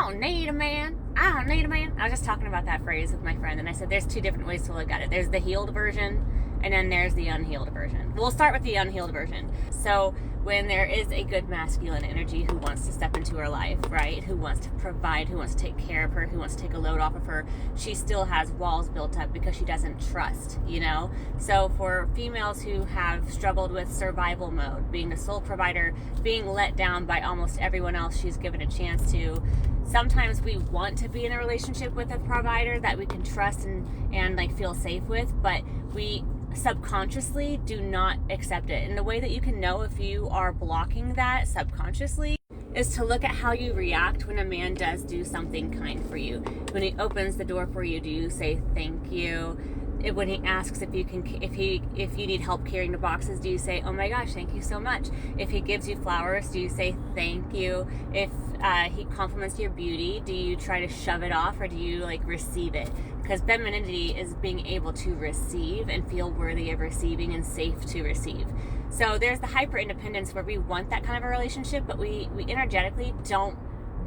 don't need a man. I don't need a man. I was just talking about that phrase with my friend, and I said there's two different ways to look at it. There's the healed version, and then there's the unhealed version. We'll start with the unhealed version. So when there is a good masculine energy who wants to step into her life, right? Who wants to provide, who wants to take care of her, who wants to take a load off of her, she still has walls built up because she doesn't trust, you know? So for females who have struggled with survival mode, being the sole provider, being let down by almost everyone else she's given a chance to, sometimes we want to be in a relationship with a provider that we can trust and like feel safe with, but we subconsciously do not accept it. And the way that you can know if you are blocking that subconsciously is to look at how you react when a man does do something kind for you. When he opens the door for you, do you say thank you? When he asks if you need help carrying the boxes, do you say, oh my gosh, thank you so much? If he gives you flowers, do you say thank you? If he compliments your beauty, do you try to shove it off, or do you like receive it? Because femininity is being able to receive and feel worthy of receiving and safe to receive. So there's the hyper independence where we want that kind of a relationship, but we energetically don't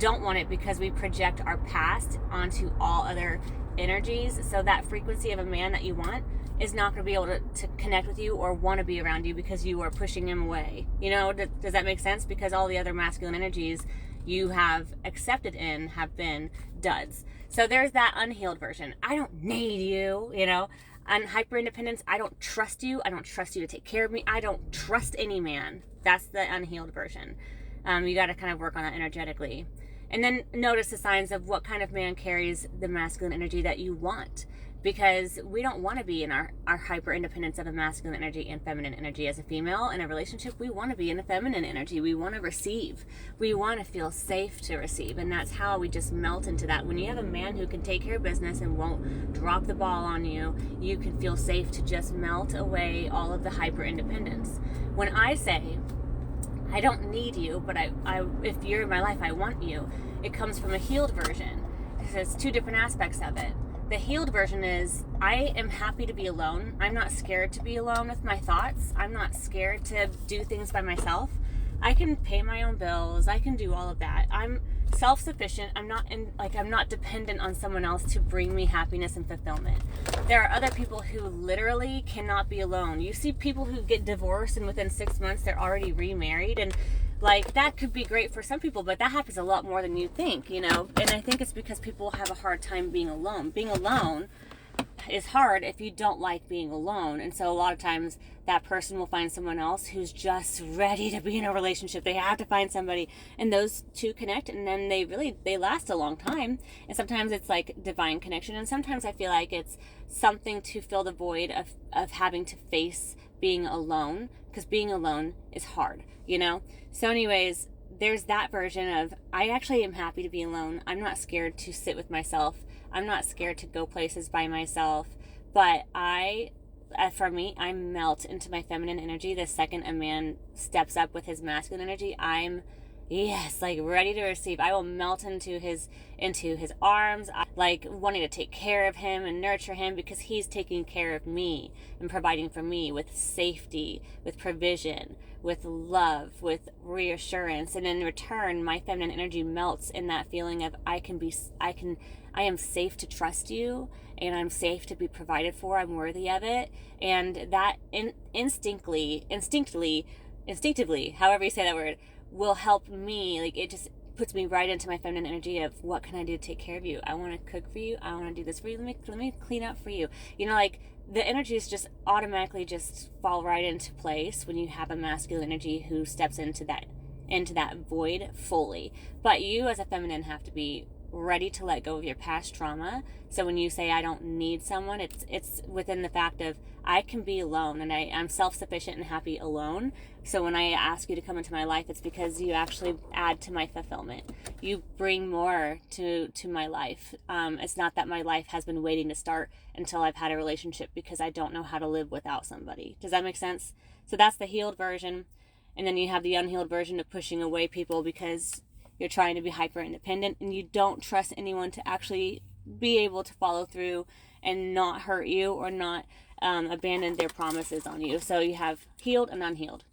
want it because we project our past onto all other energies. So that frequency of a man that you want is not going to be able to connect with you or want to be around you because you are pushing him away. You know, does that make sense? Because all the other masculine energies you have accepted in have been duds. So there's that unhealed version. I don't need you, you know. On hyper independence, I don't trust you. I don't trust you to take care of me. I don't trust any man. That's the unhealed version. You got to kind of work on that energetically. And then notice the signs of what kind of man carries the masculine energy that you want. Because we don't want to be in our hyper independence of a masculine energy and feminine energy. As a female in a relationship, we want to be in a feminine energy. We want to receive. We want to feel safe to receive. And that's how we just melt into that. When you have a man who can take care of business and won't drop the ball on you, you can feel safe to just melt away all of the hyper independence. When I say, I don't need you, but I if you're in my life, I want you, it comes from a healed version. There's two different aspects of it. The healed version is, I am happy to be alone. I'm not scared to be alone with my thoughts. I'm not scared to do things by myself. I can pay my own bills. I can do all of that. I'm self-sufficient. I'm not dependent on someone else to bring me happiness and fulfillment. There are other people who literally cannot be alone. You see people who get divorced and within 6 months they're already remarried, and like that could be great for some people, but that happens a lot more than you think, you know. And I think it's because people have a hard time being alone. Being alone is hard if you don't like being alone. And so a lot of times that person will find someone else who's just ready to be in a relationship. They have to find somebody, and those two connect, and then they last a long time. And sometimes it's like divine connection, and sometimes I feel like it's something to fill the void of having to face being alone, because being alone is hard, you know. So anyways, there's that version of, I actually am happy to be alone. I'm not scared to sit with myself. I'm not scared to go places by myself. But for me, I melt into my feminine energy the second a man steps up with his masculine energy. I'm like ready to receive. I will melt into his arms, like wanting to take care of him and nurture him, because he's taking care of me and providing for me with safety, with provision, with love, with reassurance. And in return, my feminine energy melts in that feeling of I am safe to trust you, and I'm safe to be provided for. I'm worthy of it. And that instinctively, however you say that word, will help me. Like, it just puts me right into my feminine energy of, what can I do to take care of you? I want to cook for you. I want to do this for you. Let me clean up for you. You know, like, the energies just automatically just fall right into place when you have a masculine energy who steps into that void fully. But you as a feminine have to be ready to let go of your past trauma. So when you say I don't need someone, it's within the fact of, I can be alone, and I'm self-sufficient and happy alone. So when I ask you to come into my life, it's because you actually add to my fulfillment. You bring more to my life. It's not that my life has been waiting to start until I've had a relationship, because I don't know how to live without somebody. Does that make sense? So that's the healed version. And then you have the unhealed version of pushing away people because you're trying to be hyper independent and you don't trust anyone to actually be able to follow through and not hurt you or not abandon their promises on you. So you have healed and unhealed.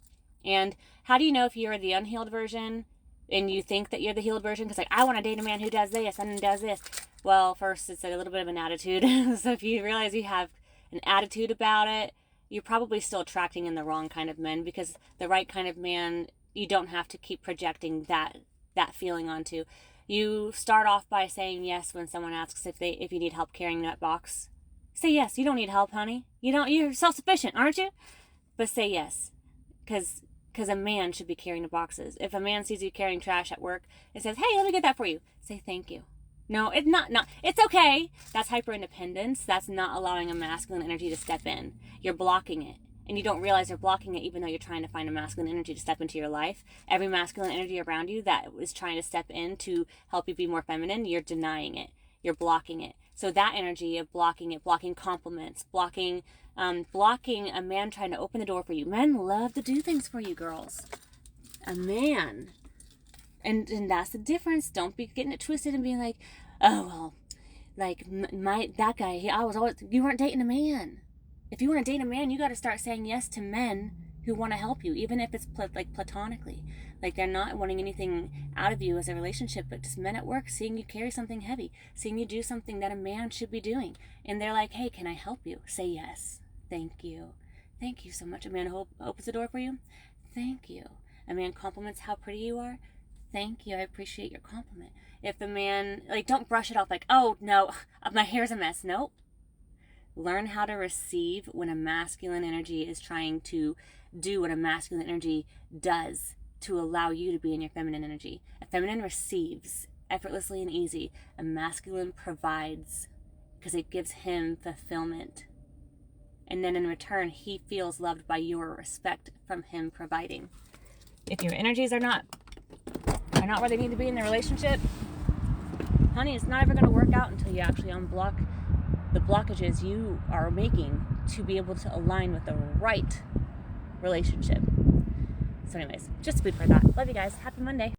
And how do you know if you're the unhealed version? and you think that you're the healed version because, like, I want to date a man who does this and does this. Well, first, it's a little bit of an attitude. So if you realize you have an attitude about it, you're probably still attracting in the wrong kind of men, because the right kind of man, you don't have to keep projecting that feeling onto. You start off by saying yes when someone asks if you need help carrying that box. Say yes. You don't need help, honey. You're self-sufficient, aren't you? But say yes, because a man should be carrying the boxes. If a man sees you carrying trash at work and says, "Hey, let me get that for you," say thank you. No, it's not. It's okay. That's hyper independence. That's not allowing a masculine energy to step in. You're blocking it. And you don't realize you're blocking it, even though you're trying to find a masculine energy to step into your life. Every masculine energy around you that is trying to step in to help you be more feminine, you're denying it. You're blocking it. So that energy of blocking it, blocking compliments, blocking a man trying to open the door for you. Men love to do things for you, girls. A man. And that's the difference. Don't be getting it twisted and being like, oh, well, like that guy, you weren't dating a man. If you want to date a man, you got to start saying yes to men who want to help you, even if it's platonically. Like, they're not wanting anything out of you as a relationship, but just men at work seeing you carry something heavy, seeing you do something that a man should be doing. And they're like, hey, can I help you? Say yes. Thank you. Thank you so much. A man opens the door for you. Thank you. A man compliments how pretty you are. Thank you. I appreciate your compliment. If the man, like, don't brush it off like, oh, no, my hair's a mess. Nope. Learn how to receive when a masculine energy is trying to do what a masculine energy does to allow you to be in your feminine energy. A feminine receives effortlessly and easy. A masculine provides because it gives him fulfillment. And then in return, he feels loved by your respect from him providing. If your energies are not where they need to be in the relationship, honey, it's not ever going to work out until you actually unblock the blockages you are making to be able to align with the right relationship. So anyways, just food for thought. Love you guys. Happy Monday.